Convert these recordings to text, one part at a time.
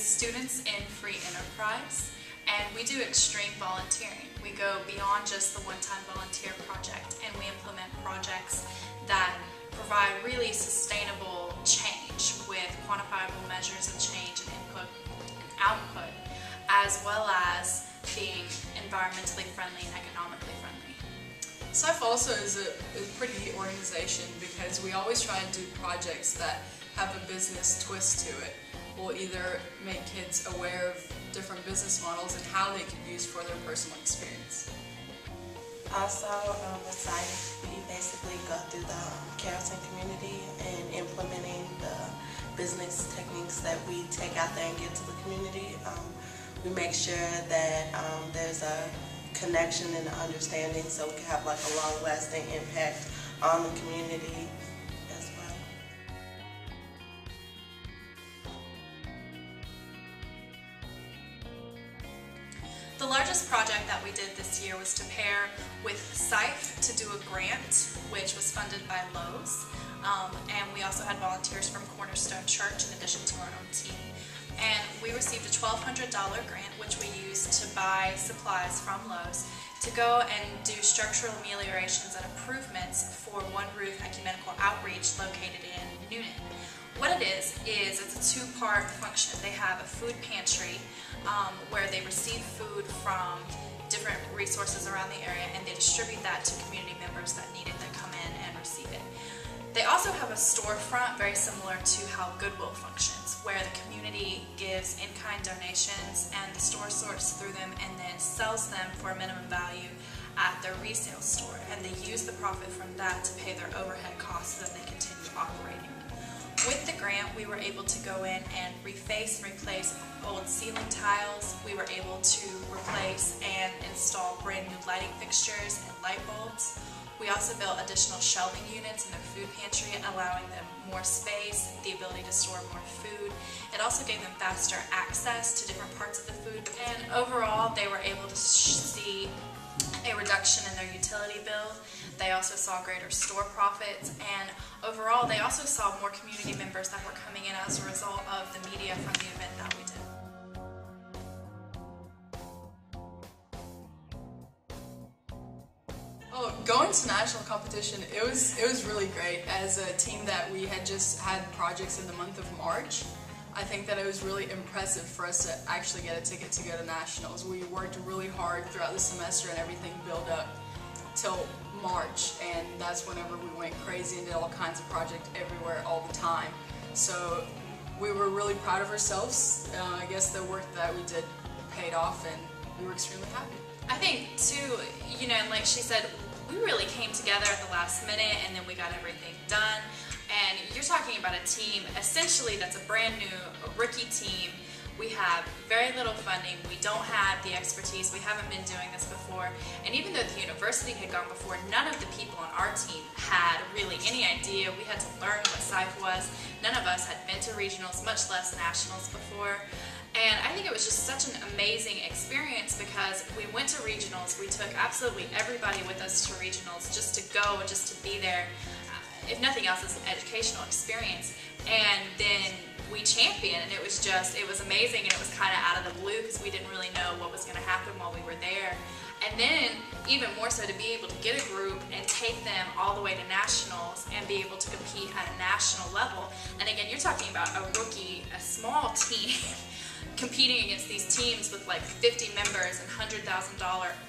Students in Free Enterprise, and we do extreme volunteering. We go beyond just the one-time volunteer project, and we implement projects that provide really sustainable change with quantifiable measures of change and input and output, as well as being environmentally friendly and economically friendly. SIFE also is a pretty neat organization because we always try and do projects that have a business twist to it. We'll either make kids aware of different business models and how they can use for their personal experience. Also, with SIFE, we basically go through the Carrollton community and implementing the business techniques that we take out there and give to the community. We make sure that there's a connection and understanding so we can have like a long-lasting impact on the community as well. The largest project that we did this year was to pair with SIFE to do a grant, which was funded by Lowe, and we also had volunteers from Cornerstone Church in addition to our own team. And we received a $1,200 grant, which we used to buy supplies from Lowe to go and do structural ameliorations and improvements for One Roof Ecumenical Outreach located in Noonan. What it is it's a two-part function. They have a food pantry where they receive food from different resources around the area, and they distribute that to community members that need it, that come in and receive it. They also have a storefront very similar to how Goodwill functions, where the community gives in-kind donations and the store sorts through them and then sells them for a minimum value at their resale store, and they use the profit from that to pay their overhead costs so that they continue operating. With the grant, we were able to go in and reface and replace old ceiling tiles. We were able to replace and install brand new lighting fixtures and light bulbs. We also built additional shelving units in their food pantry, allowing them more space, the ability to store more food. It also gave them faster access to different parts of the food, and overall they were able to see a reduction in their utility bill. They also saw greater store profits, and overall they also saw more community members that were coming in as a result of the media from the event that we did. Oh, going to national competition, it was really great. As a team that we had just had projects in the month of March, I think that it was really impressive for us to actually get a ticket to go to nationals. We worked really hard throughout the semester and everything built up till March, and that's whenever we went crazy and did all kinds of projects everywhere all the time. So we were really proud of ourselves. I guess the work that we did paid off, and we were extremely happy. I think too, you know, like she said, we really came together at the last minute and then we got everything done. And you're talking about a team essentially that's a brand new, a rookie team. We have very little funding, we don't have the expertise, we haven't been doing this before, and even though the university had gone before, none of the people on our team had really any idea. We had to learn what SIFE was. None of us had been to regionals, much less nationals before. And I think it was just such an amazing experience because we went to regionals, we took absolutely everybody with us to regionals just to go and just to be there, if nothing else, as an educational experience. And then we championed, and it was amazing, and it was kind of out of the blue because we didn't really know what was going to happen while we were there. And then, even more so, to be able to get a group and take them all the way to nationals and be able to compete at a national level. And again, you're talking about a rookie, a small team, competing against these teams with like 50 members and $100,000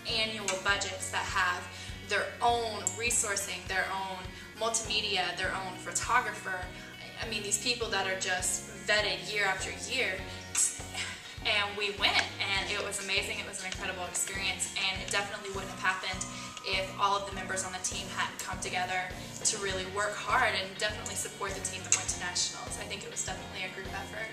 annual budgets that have their own resourcing, their own multimedia, their own photographer. I mean, these people that are just vetted year after year. And we went, and it was amazing. It was an incredible experience, and it definitely wouldn't have happened if all of the members on the team hadn't come together to really work hard and definitely support the team that went to nationals. I think it was definitely a group effort.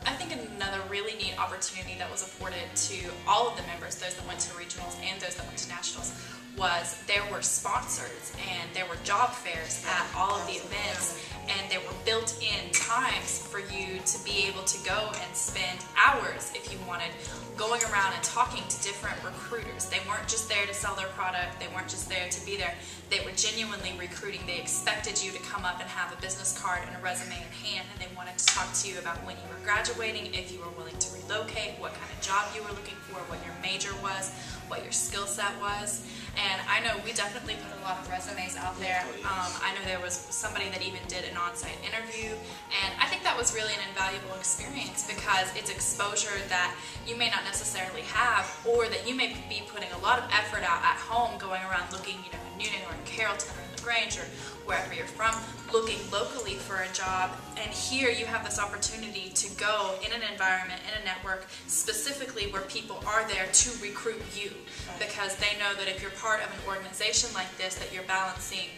I think another really neat opportunity that was afforded to all of the members, those that went to regionals and those that went to nationals, was there were sponsors and there were job fairs at all of the events, and there were built-in times for you to be able to go and spend hours, if you wanted, going around and talking to different recruiters. They weren't just there to sell their product, they weren't just there to be there, they were genuinely recruiting. They expected you to come up and have a business card and a resume in hand, and they wanted to talk to you about when you were graduating, if you were willing to relocate, what kind of job you were looking for, what your major was, what your skill set was. And I know we definitely put a lot of resumes out there. I know there was somebody that even did an on-site interview, and I think that was really an invaluable experience because it's exposure that you may not necessarily have, or that you may be putting a lot of effort out at home, going around looking, in Newnan or in Carrollton or in LaGrange or wherever you're from, looking locally for a job. And here you have this opportunity to go in an environment, in a network, specifically where people are there to recruit you, because they know that if you're part of an organization like this, that you're balancing,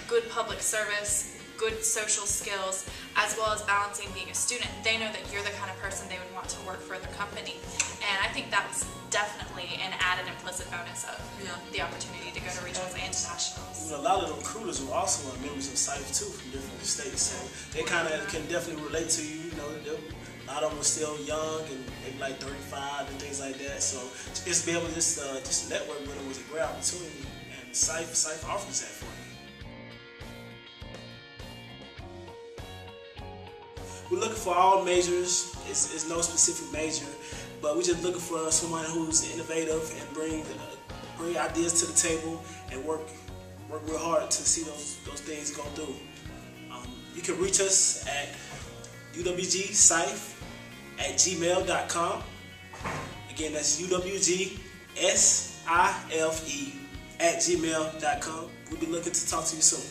good public service, good social skills, as well as balancing being a student. They know that you're the kind of person they would want to work for the company. And I think that was definitely an added implicit bonus of the opportunity to go to regionals and nationals. A lot of the recruiters were also members of SIFE too, from different states, so they kind of can definitely relate to you. A lot of them are still young and maybe like 35 and things like that. So just be able to just network with them was a great opportunity, and SIFE offers that for you. We're looking for all majors. It's no specific major, but we're just looking for someone who's innovative and bring ideas to the table and work real hard to see those things go through. You can reach us at uwgsife@gmail.com. Again, that's uwgsife@gmail.com. We'll be looking to talk to you soon.